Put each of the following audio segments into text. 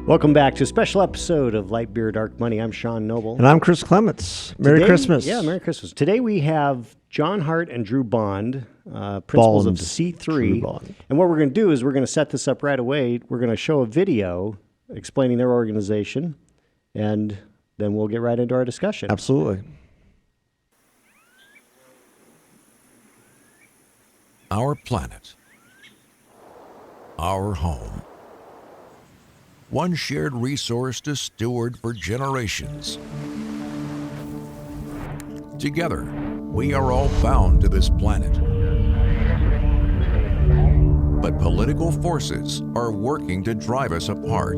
Welcome back to a special episode of Light Beer, Dark Money. I'm Sean Noble. And I'm Chris Clements. Merry Christmas. Yeah, Merry Christmas. Today we have John Hart and Drew Bond, principals of C3. And what we're going to do is we're going to set this up right away. We're going to show a video explaining their organization, and then we'll get right into our discussion. Absolutely. Our planet. Our home. One shared resource to steward for generations. Together, we are all bound to this planet. But political forces are working to drive us apart.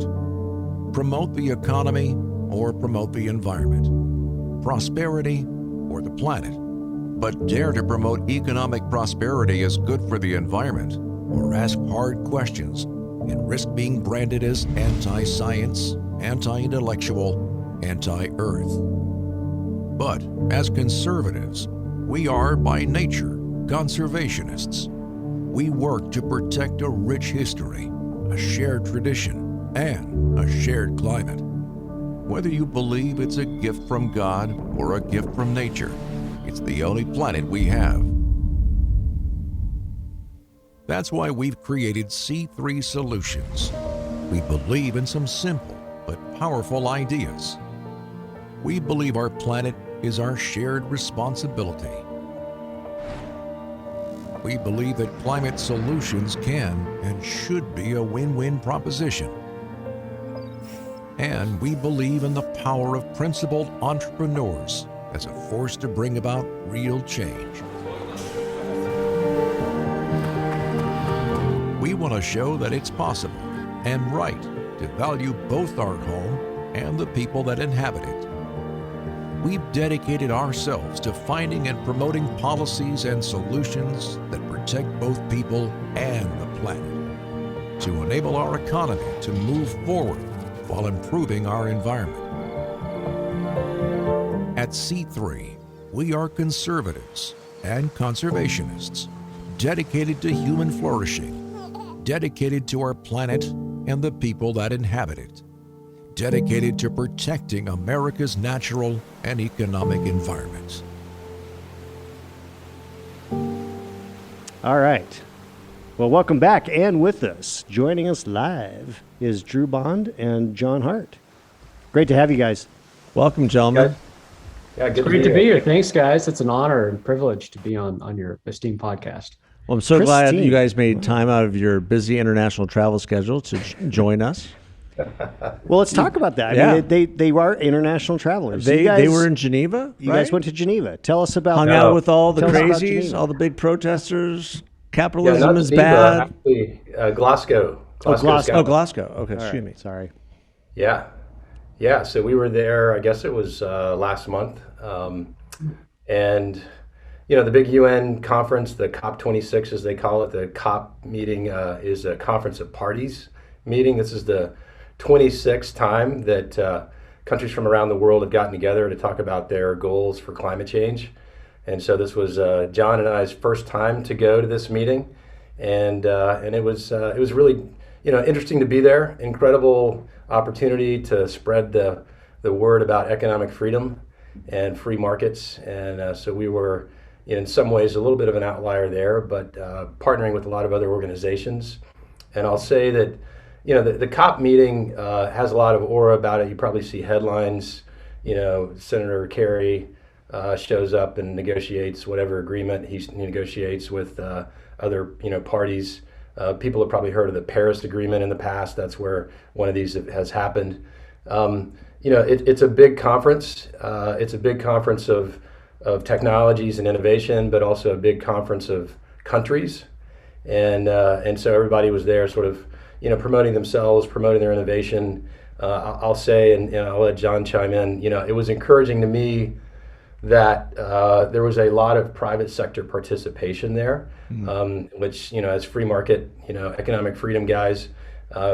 Promote the economy or promote the environment. Prosperity or the planet. But dare to promote economic prosperity as good for the environment or ask hard questions and risk being branded as anti-science, anti-intellectual, anti-earth. But as conservatives, we are by nature conservationists. We work to protect a rich history, a shared tradition, and a shared climate. Whether you believe it's a gift from God or a gift from nature, it's the only planet we have. That's why we've created C3 Solutions. We believe in some simple but powerful ideas. We believe our planet is our shared responsibility. We believe that climate solutions can and should be a win-win proposition. And we believe in the power of principled entrepreneurs as a force to bring about real change. We want to show that it's possible and right to value both our home and the people that inhabit it. We've dedicated ourselves to finding and promoting policies and solutions that protect both people and the planet, to enable our economy to move forward while improving our environment. At C3, we are conservatives and conservationists, dedicated to human flourishing, dedicated to our planet and the people that inhabit it, dedicated to protecting America's natural and economic environments. All right. Well, welcome back. And with us, joining us live, is Drew Bond and John Hart. Great to have you guys. Welcome, gentlemen. Yeah, good Great to be here. Thanks, guys. It's an honor and privilege to be on your esteemed podcast. Well, I'm so glad you guys made time out of your busy international travel schedule to join us. Well, let's talk about that. I mean, they are international travelers. They were in Geneva. You guys went to Geneva. Tell us about hung out with all the crazies, all the big protesters. Capitalism is bad. Actually, Glasgow. Glasgow. Okay, excuse me. Sorry. Yeah. So we were there. I guess it was last month, and the big UN conference, the COP26 as they call it, the COP meeting is a conference of parties meeting. This is the 26th time that countries from around the world have gotten together to talk about their goals for climate change. And so this was John and I's first time to go to this meeting, and it was really interesting to be there. Incredible opportunity to spread the word about economic freedom and free markets. And so we were in some ways a little bit of an outlier there, but partnering with a lot of other organizations. And I'll say that the COP meeting has a lot of aura about it. You probably see headlines. Senator Kerry shows up and negotiates whatever agreement he negotiates with other parties. People have probably heard of the Paris Agreement in the past. That's where one of these has happened. It's a big conference. It's a big conference of technologies and innovation, but also a big conference of countries. And so everybody was there sort of, promoting themselves, promoting their innovation. I'll say, and I'll let John chime in, it was encouraging to me that there was a lot of private sector participation there, which, as free market, economic freedom guys,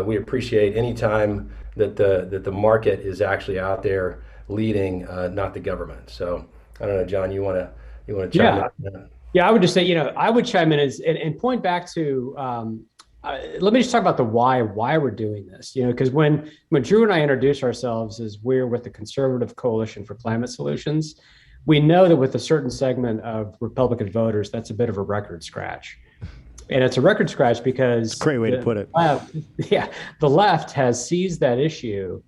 we appreciate any time that the market is actually out there leading, not the government. So I don't know, John, you want to chime in? Yeah, I would just say, I would chime in and point back to Let me just talk about the why we're doing this. Because when Drew and I introduce ourselves as we're with the Conservative Coalition for Climate Solutions, we know that with a certain segment of Republican voters, that's a bit of a record scratch. And it's a record scratch because Great way to put it. The left has seized that issue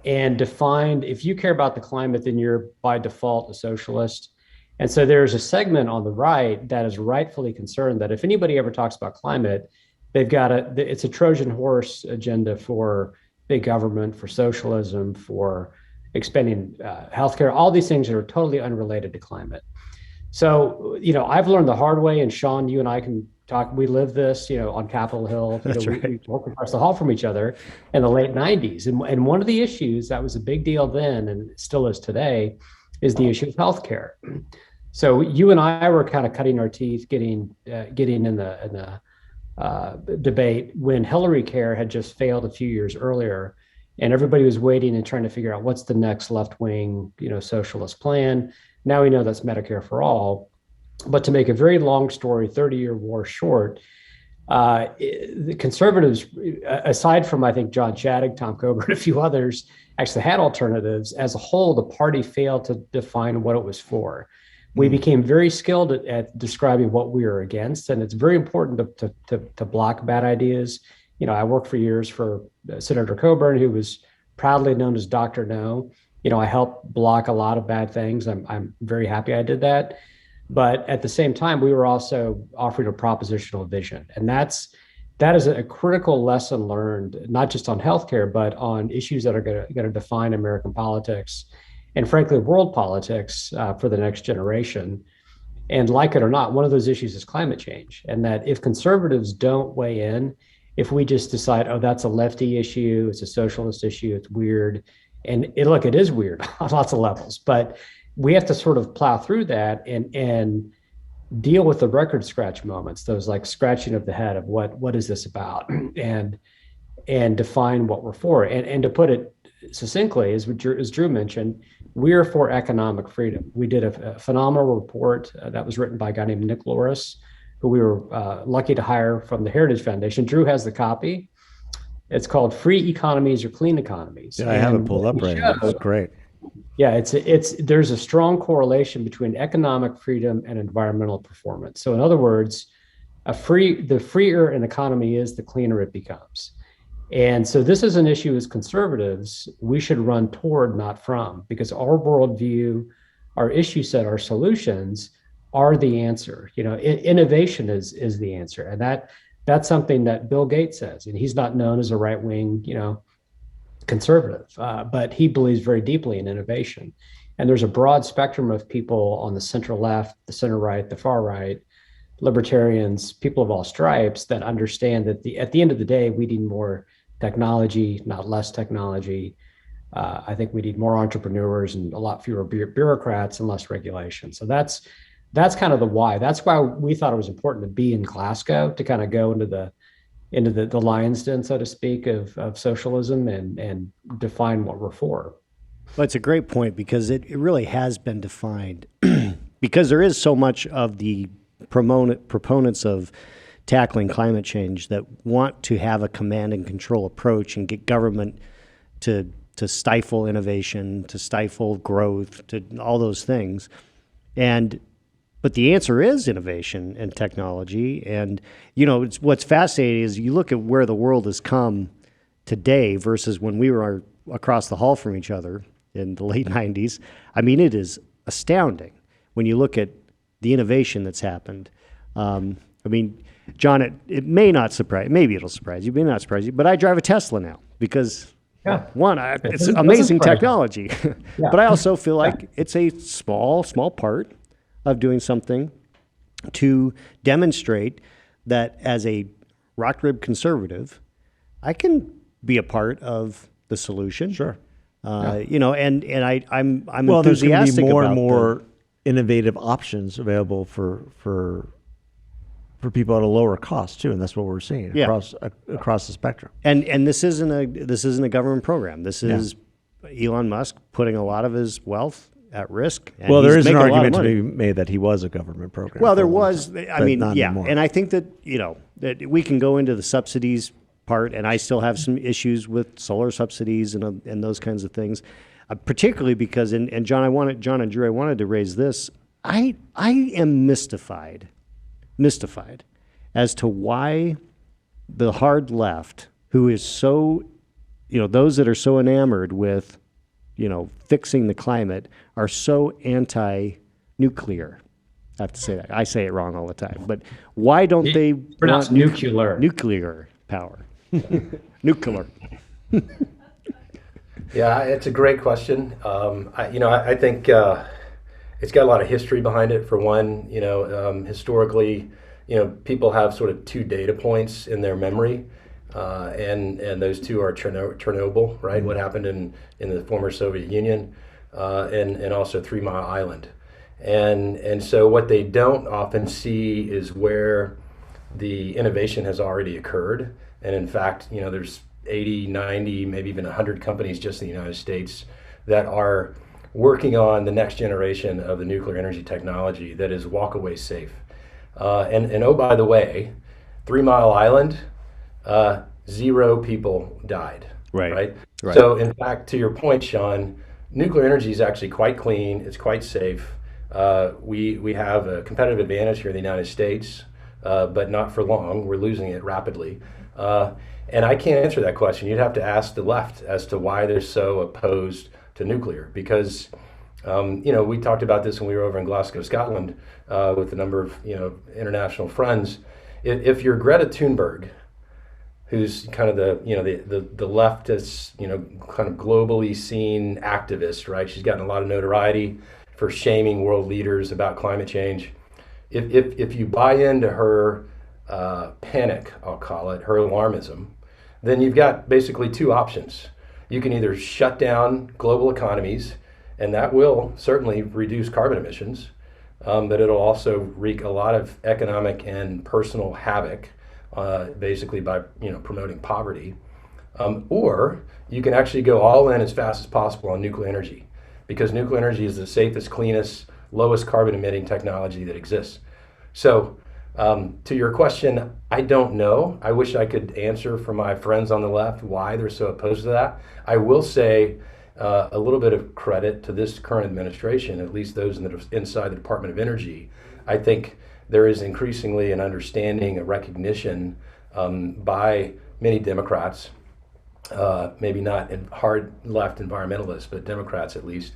and defined, if you care about the climate, then you're by default a socialist. And so there's a segment on the right that is rightfully concerned that if anybody ever talks about climate, it's a Trojan horse agenda for big government, for socialism, for expanding healthcare, all these things that are totally unrelated to climate. So, I've learned the hard way, and Sean, you and I can talk, we live this, on Capitol Hill. We work across the hall from each other in the late 90s. And one of the issues that was a big deal then, and it still is today, is the issue of healthcare. So you and I were kind of cutting our teeth, getting in the debate when Hillary Care had just failed a few years earlier, and everybody was waiting and trying to figure out what's the next left-wing, socialist plan. Now we know that's Medicare for all. But to make a very long story, 30-year war short, the conservatives, aside from, I think, John Chaddick, Tom Coburn, a few others, actually had alternatives. As a whole, the party failed to define what it was for. We became very skilled at describing what we were against, and it's very important to block bad ideas. I worked for years for Senator Coburn, who was proudly known as Dr. No. I helped block a lot of bad things. I'm very happy I did that. But at the same time, we were also offering a propositional vision. And that is a critical lesson learned, not just on healthcare, but on issues that are going to define American politics and, frankly, world politics for the next generation. And like it or not, one of those issues is climate change. And that if conservatives don't weigh in, if we just decide, oh, that's a lefty issue, it's a socialist issue, it's weird. And it is weird on lots of levels, but we have to sort of plow through that and deal with the record scratch moments, those like scratching of the head of what is this about, and define what we're for. And to put it succinctly, as Drew mentioned, we are for economic freedom. We did a phenomenal report that was written by a guy named Nick Loris, who we were lucky to hire from the Heritage Foundation. Drew has the copy. It's called Free Economies or Clean Economies. Yeah, I have it pulled up right now. It's great. Yeah, there's a strong correlation between economic freedom and environmental performance. So in other words, the freer an economy is, the cleaner it becomes. And so this is an issue as conservatives we should run toward, not from, because our worldview, our issue set, our solutions are the answer. Innovation is the answer. And that's something that Bill Gates says, and he's not known as a right-wing, conservative, but he believes very deeply in innovation. And there's a broad spectrum of people on the center left, the center right, the far right, libertarians, people of all stripes that understand that at the end of the day, we need more technology, not less technology. I think we need more entrepreneurs and a lot fewer bureaucrats and less regulation. So that's kind of the why. That's why we thought it was important to be in Glasgow, to kind of go into the lion's den, so to speak, of socialism and define what we're for. Well, it's a great point, because it really has been defined because there is so much of the proponents of tackling climate change that want to have a command and control approach and get government to stifle innovation, to stifle growth, to all those things. But the answer is innovation and technology. And, what's fascinating is you look at where the world has come today versus when we were across the hall from each other in the late 90s. I mean, it is astounding when you look at the innovation that's happened. John, it may not surprise, maybe it'll surprise you, may not surprise you, but I drive a Tesla now because, it's amazing technology. Yeah. But I also feel like it's a small part of doing something to demonstrate that as a rock-ribbed conservative, I can be a part of the solution. Sure. I'm enthusiastic there's going to be more about and more innovative options available for people at a lower cost too, and that's what we're seeing across the spectrum. And this isn't a government program. This is Elon Musk putting a lot of his wealth at risk. Well, there is an argument to be made that he was a government program. Well, there was. Anymore. And I think that that we can go into the subsidies part, and I still have some issues with solar subsidies and those kinds of things, particularly because, and John and Drew, I wanted to raise this. I am mystified as to why the hard left, who is so, those that are so enamored with, fixing the climate, are so anti-nuclear. I have to say that. I say it wrong all the time. But why don't they pronounce nuclear? Nuclear power. Nuclear. Yeah, it's a great question. I think it's got a lot of history behind it. For one, historically, people have sort of two data points in their memory, and those two are Chernobyl, right? Mm-hmm. What happened in the former Soviet Union, and also 3 Mile Island. And so what they don't often see is where the innovation has already occurred. And in fact, there's 80, 90, maybe even 100 companies just in the United States that are working on the next generation of the nuclear energy technology that is walk-away safe. And oh, by the way, 3 Mile Island, 0 people died. Right. So in fact, to your point, Sean, nuclear energy is actually quite clean. It's quite safe. We have a competitive advantage here in the United States, but not for long. We're losing it rapidly. And I can't answer that question. You'd have to ask the left as to why they're so opposed to nuclear. Because, we talked about this when we were over in Glasgow, Scotland, with a number of, international friends. If you're Greta Thunberg, who's kind of the leftist, kind of globally seen activist, right? She's gotten a lot of notoriety for shaming world leaders about climate change. If you buy into her panic, I'll call it, her alarmism, then you've got basically 2 options. You can either shut down global economies, and that will certainly reduce carbon emissions, but it'll also wreak a lot of economic and personal havoc, basically by promoting poverty. Or you can actually go all in as fast as possible on nuclear energy, because nuclear energy is the safest, cleanest, lowest carbon emitting technology that exists. So to your question, I don't know. I wish I could answer for my friends on the left why they're so opposed to that. I will say a little bit of credit to this current administration, at least those inside the Department of Energy. I think there is increasingly an understanding, a recognition by many Democrats, maybe not hard left environmentalists, but Democrats at least,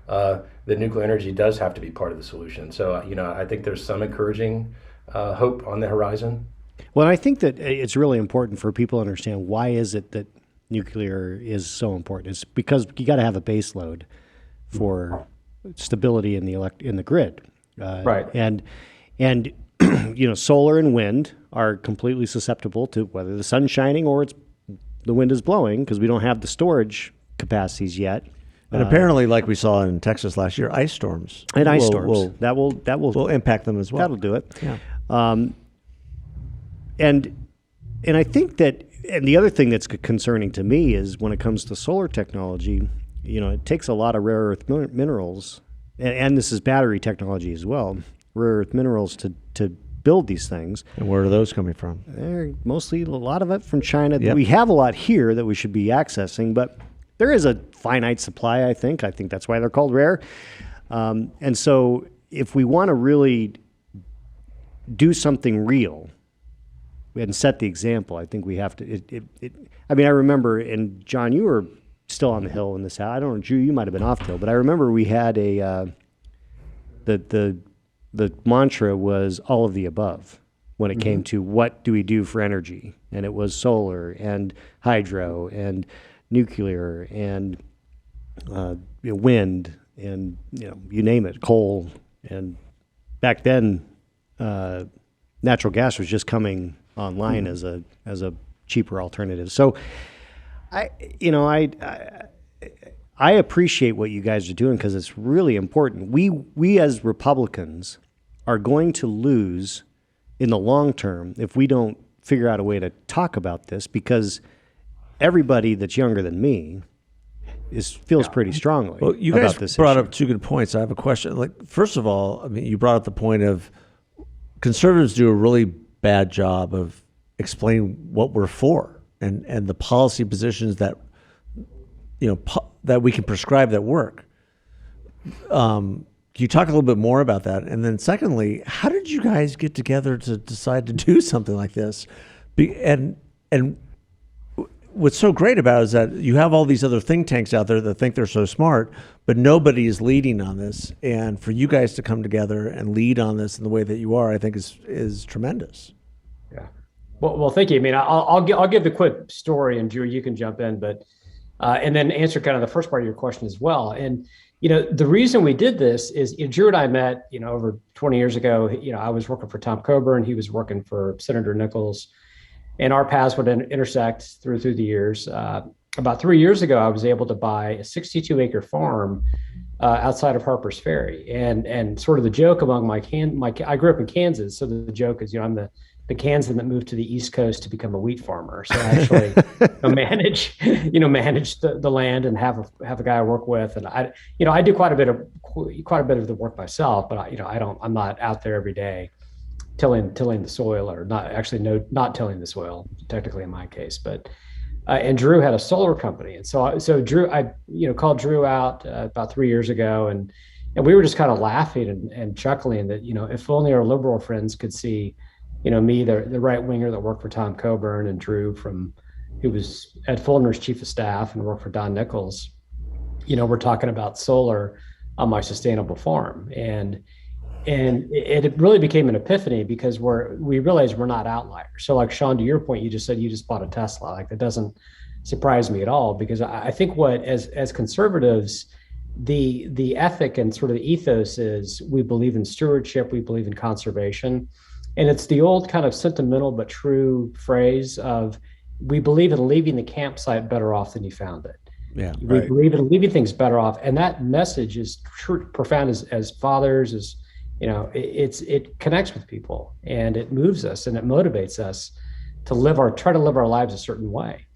that nuclear energy does have to be part of the solution. So, I think there's some encouraging hope on the horizon. Well, I think that it's really important for people to understand why is it that nuclear is so important. It's because you got to have a base load for stability in the grid. Right. And solar and wind are completely susceptible to whether the sun's shining or the wind is blowing, because we don't have the storage capacities yet. And apparently, like we saw in Texas last year, ice storms. And ice storms. That will impact them as well. That'll do it. Yeah. And I think that, and the other thing that's concerning to me is when it comes to solar technology, it takes a lot of rare earth minerals, and this is battery technology as well, rare earth minerals to build these things. And where are those coming from? They're mostly a lot of it from China. Yep. We have a lot here that we should be accessing, but there is a finite supply, I think. I think that's why they're called rare. And so if we want to really do something real and set the example, I think we have to. I remember, and John, you were still on the Hill in this house. I don't know, Drew, you might have been off the Hill, but I remember we had the mantra was all of the above when it came to what do we do for energy, and it was solar and hydro and nuclear and wind and you name it, coal. And back then, natural gas was just coming online as a cheaper alternative. So I appreciate what you guys are doing, because it's really important. We as Republicans are going to lose in the long term if we don't figure out a way to talk about this, because everybody that's younger than me feels pretty strongly well, you about guys this brought issue. up 2 good points. I have a question. First of all, you brought up the point of conservatives do a really bad job of explain what we're for and the policy positions that that we can prescribe that work. Can you talk a little bit more about that? And then secondly, how did you guys get together to decide to do something like this? And what's so great about it is that you have all these other think tanks out there that think they're so smart, but nobody is leading on this. And for you guys to come together and lead on this in the way that you are, I think is tremendous. Yeah. Well, thank you. I mean, I'll give the quick story, and Drew, you can jump in, but and then answer kind of the first part of your question as well. And the reason we did this is Drew and I met, over 20 years ago. I was working for Tom Coburn, he was working for Senator Nichols, and our paths would intersect through the years. About 3 years ago, I was able to buy a 62-acre farm outside of Harper's Ferry, and sort of the joke among I grew up in Kansas, so the joke is, I'm the Kansan that moved to the East Coast to become a wheat farmer. So I actually manage the land and have a guy I work with, and I do quite a bit of the work myself, but I'm not out there every day tilling the soil, or not tilling the soil technically in my case, but and Drew had a solar company, and so Drew, I called Drew out about 3 years ago, and we were just kind of laughing and chuckling that if only our liberal friends could see me, the right winger that worked for Tom Coburn, and Drew who was Ed Fulner's chief of staff and worked for Don Nichols. We're talking about solar on my sustainable farm, and it really became an epiphany because we realized we're not outliers. So like Sean, to your point, you just said you just bought a Tesla. Like, that doesn't surprise me at all, because I think as conservatives, the ethic and sort of the ethos is we believe in stewardship, we believe in conservation. And it's the old kind of sentimental but true phrase of we believe in leaving the campsite better off than you found it. Yeah, we believe in leaving things better off, and that message is profound as fathers. As it connects with people, and it moves us, and it motivates us to try to live our lives a certain way.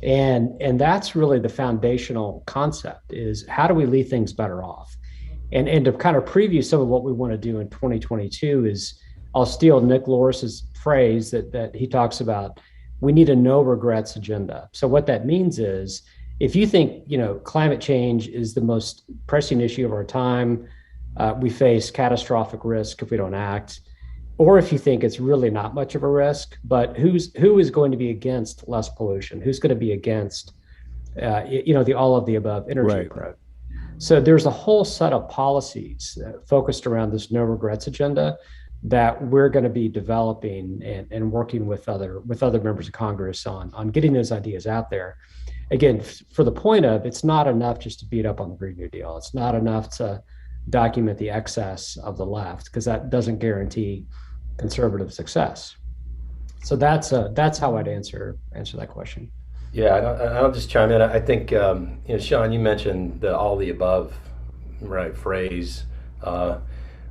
And that's really the foundational concept: is how do we leave things better off? And to kind of preview some of what we want to do in 2022 is, I'll steal Nick Loris's phrase that he talks about. We need a no regrets agenda. So what that means is, if you think climate change is the most pressing issue of our time, we face catastrophic risk if we don't act, or if you think it's really not much of a risk, but who is going to be against less pollution? Who's going to be against the all of the above energy approach? So there's a whole set of policies focused around this no regrets agenda that we're going to be developing and working with other members of Congress on getting those ideas out there. Again, for the point of, it's not enough just to beat up on the Green New Deal. It's not enough to document the excess of the left, because that doesn't guarantee conservative success. So that's how I'd answer that question. Yeah, I'll just chime in. I think Sean, you mentioned the all the above phrase.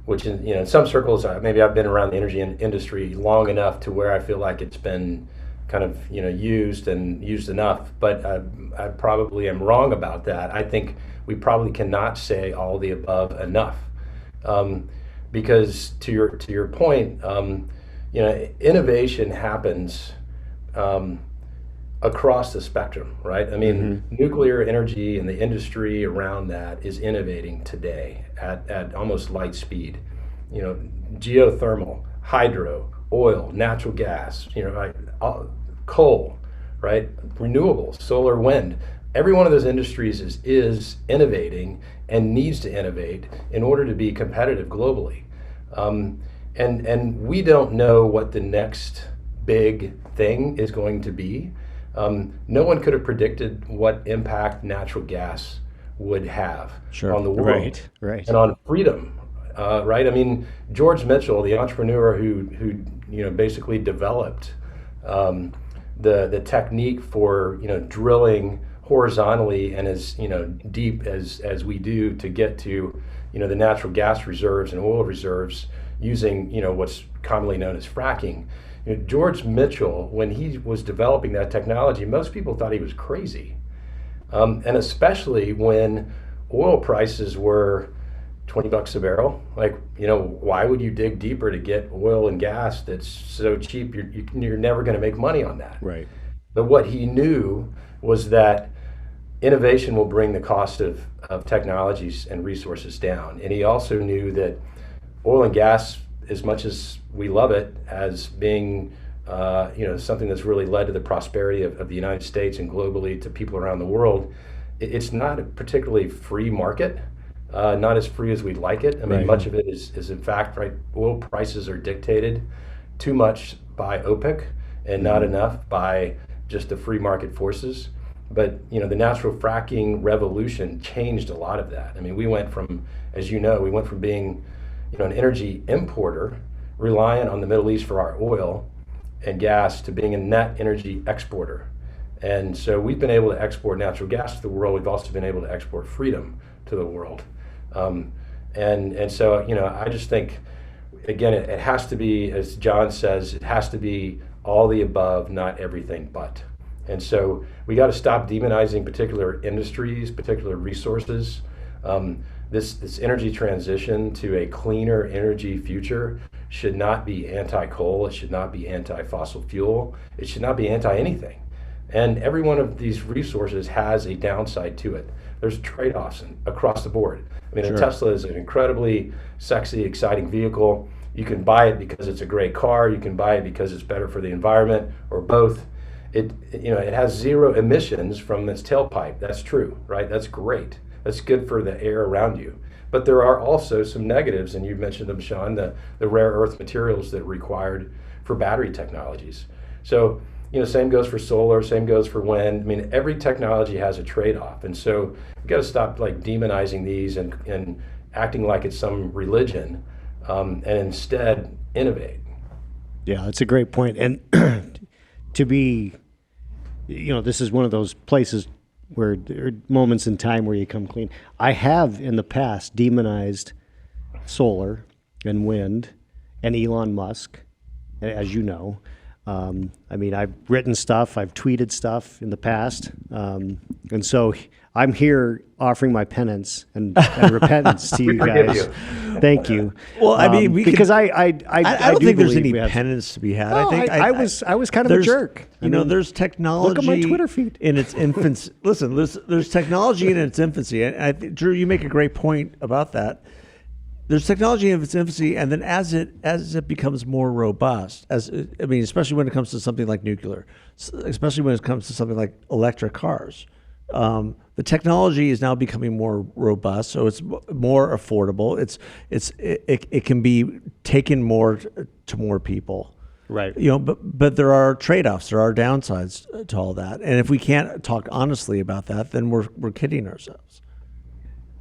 Which in some circles, maybe I've been around the energy industry long enough to where I feel like it's been kind of used enough, but I probably am wrong about that. I think we probably cannot say all the above enough, because to your point, innovation happens across the spectrum, right? I mean, nuclear energy and the industry around that is innovating today at almost light speed. Geothermal, hydro, oil, natural gas, coal, right? Renewables, solar, wind. Every one of those industries is innovating and needs to innovate in order to be competitive globally. And we don't know what the next big thing is going to be. No one could have predicted what impact natural gas would have on the world and on freedom, right? I mean, George Mitchell, the entrepreneur who basically developed the technique for drilling horizontally and as deep as we do to get to the natural gas reserves and oil reserves using what's commonly known as fracking. George Mitchell, when he was developing that technology, most people thought he was crazy. And especially when oil prices were, $20 a barrel. Like, why would you dig deeper to get oil and gas that's so cheap? You're never going to make money on that. Right. But what he knew was that innovation will bring the cost of technologies and resources down. And he also knew that oil and gas, as much as we love it as being something that's really led to the prosperity of the United States and globally to people around the world, it's not a particularly free market. Not as free as we'd like it. I mean, much of it is in fact, right, oil prices are dictated too much by OPEC and not enough by just the free market forces. But, the natural fracking revolution changed a lot of that. I mean, we went from being, an energy importer, reliant on the Middle East for our oil and gas, to being a net energy exporter. And so we've been able to export natural gas to the world. We've also been able to export freedom to the world. And so, I just think, again, it has to be, as John says, it has to be all the above, not everything but. And so we got to stop demonizing particular industries, particular resources. This energy transition to a cleaner energy future should not be anti-coal. It should not be anti-fossil fuel. It should not be anti-anything. And every one of these resources has a downside to it. There's trade-offs across the board. I mean, a Tesla is an incredibly sexy, exciting vehicle. You can buy it because it's a great car. You can buy it because it's better for the environment, or both. It has zero emissions from its tailpipe. That's true, right? That's great. That's good for the air around you. But there are also some negatives, and you mentioned them, Sean, the rare earth materials that are required for battery technologies. So, same goes for solar, same goes for wind. I mean, every technology has a trade-off. And so we've got to stop demonizing these and acting like it's some religion, and instead innovate. Yeah, that's a great point. And to be, this is one of those places where there are moments in time where you come clean. I have in the past demonized solar and wind and Elon Musk, as you know. I've written stuff, I've tweeted stuff in the past. And so I'm here offering my penance and repentance to you guys. Thank you. Well, I mean, because I don't think there's any penance to be had. No, I was kind of a jerk. There's technology. Look at my Twitter feed in its infancy. Listen, there's technology in its infancy, and Drew, you make a great point about that. There's technology in its infancy, and then as it becomes more robust, especially when it comes to something like nuclear, especially when it comes to something like electric cars, the technology is now becoming more robust, so it's more affordable. It can be taken more to more people. Right. But there are trade-offs. There are downsides to all that, and if we can't talk honestly about that, then we're kidding ourselves.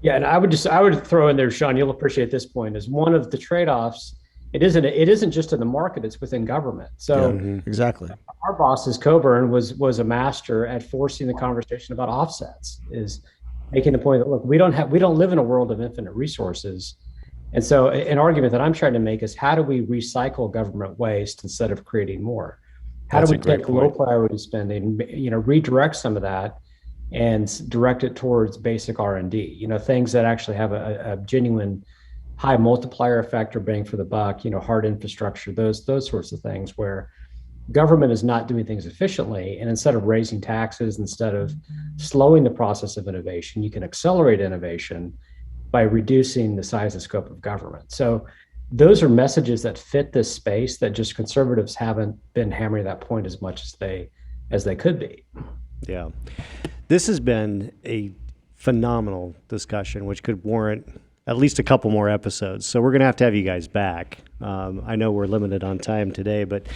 Yeah, and I would throw in there, Sean, you'll appreciate this point, is one of the trade-offs. It isn't just in the market; it's within government. So exactly, our boss's Coburn was a master at forcing the conversation about offsets, is making the point that, look, we don't live in a world of infinite resources, and so an argument that I'm trying to make is, how do we recycle government waste instead of creating more? How do we take low priority spending, redirect some of that, and direct it towards basic R&D, things that actually have a genuine high multiplier effect or bang for the buck, hard infrastructure, those sorts of things, where government is not doing things efficiently. And instead of raising taxes, instead of slowing the process of innovation, you can accelerate innovation by reducing the size and scope of government. So those are messages that fit this space that just conservatives haven't been hammering that point as much as they could be. Yeah. This has been a phenomenal discussion, which could warrant at least a couple more episodes. So we're going to have you guys back. I know we're limited on time today, but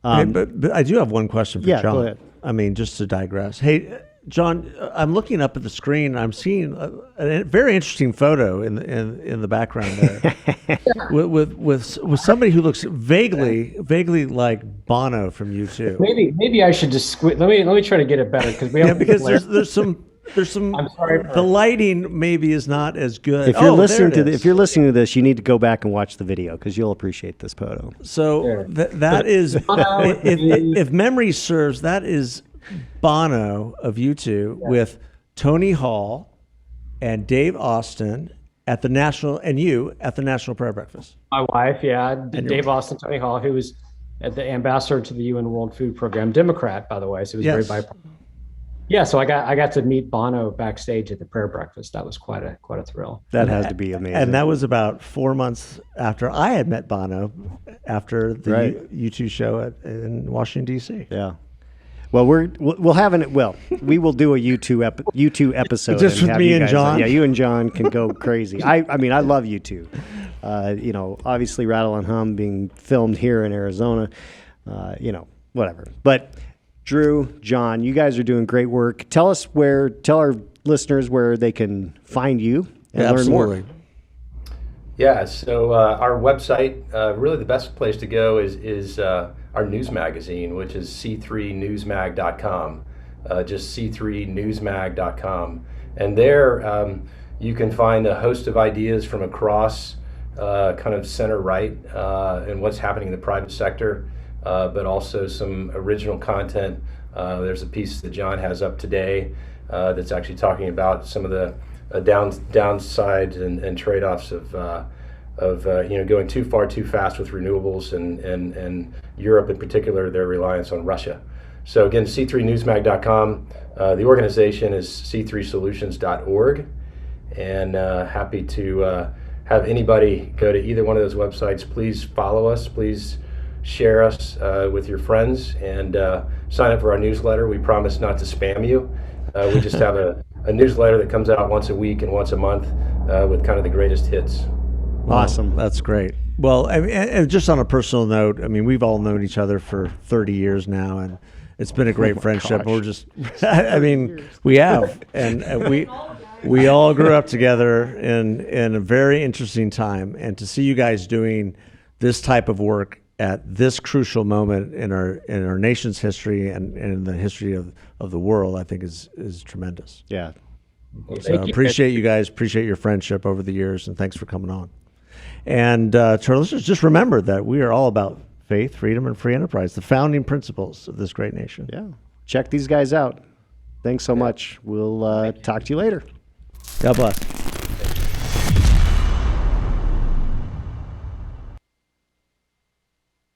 I do have one question for John. Go ahead. I mean, just to digress. Hey, John, I'm looking up at the screen. I'm seeing a very interesting photo in the background there, with somebody who looks vaguely like Bono from U2. Maybe I should just let me try to get it better, because there's some. I'm sorry. The lighting maybe is not as good. If you're listening to this, you need to go back and watch the video, because you'll appreciate this photo. So that is, if memory serves, that is Bono of U2 with Tony Hall and Dave Austin at the National Prayer Breakfast. My wife, yeah, Dave Austin, Tony Hall, who was the ambassador to the UN World Food Program, Democrat, by the way, so he was very bipartisan. Yeah, so I got to meet Bono backstage at the prayer breakfast. That was quite a thrill. That has to be amazing. And that was about 4 months after I had met Bono, after the U2 show in Washington D.C. Yeah. Well, we will do a U2 episode just with me and John. Yeah, you and John can go crazy. I mean, I love U2. Obviously, Rattle and Hum being filmed here in Arizona. Whatever. But Drew, John, you guys are doing great work. Tell our listeners where they can find you and learn more. Yeah, so our website, really the best place to go is our news magazine, which is c3newsmag.com, just c3newsmag.com. And there you can find a host of ideas from across kind of center right and what's happening in the private sector, but also some original content. There's a piece that John has up today that's actually talking about some of the downsides and trade-offs of going too far too fast with renewables and Europe in particular, their reliance on Russia. So again, c3newsmag.com. The organization is c3solutions.org, and happy to have anybody go to either one of those websites. Please follow us. Please share us with your friends, and sign up for our newsletter. We promise not to spam you. We just have a newsletter that comes out once a week and once a month with kind of the greatest hits. Awesome. That's great. Well, and just on a personal note, I mean, we've all known each other for 30 years now, and it's been a great friendship. Gosh. We're just, I mean, we have, and we all grew up together in a very interesting time, and to see you guys doing this type of work at this crucial moment in our nation's history and in the history of the world, I think is tremendous. Yeah. So appreciate you guys, appreciate your friendship over the years, and thanks for coming on. And to our listeners, just remember that we are all about faith, freedom, and free enterprise, the founding principles of this great nation. Yeah. Check these guys out. Thanks so much. We'll talk to you later. God bless.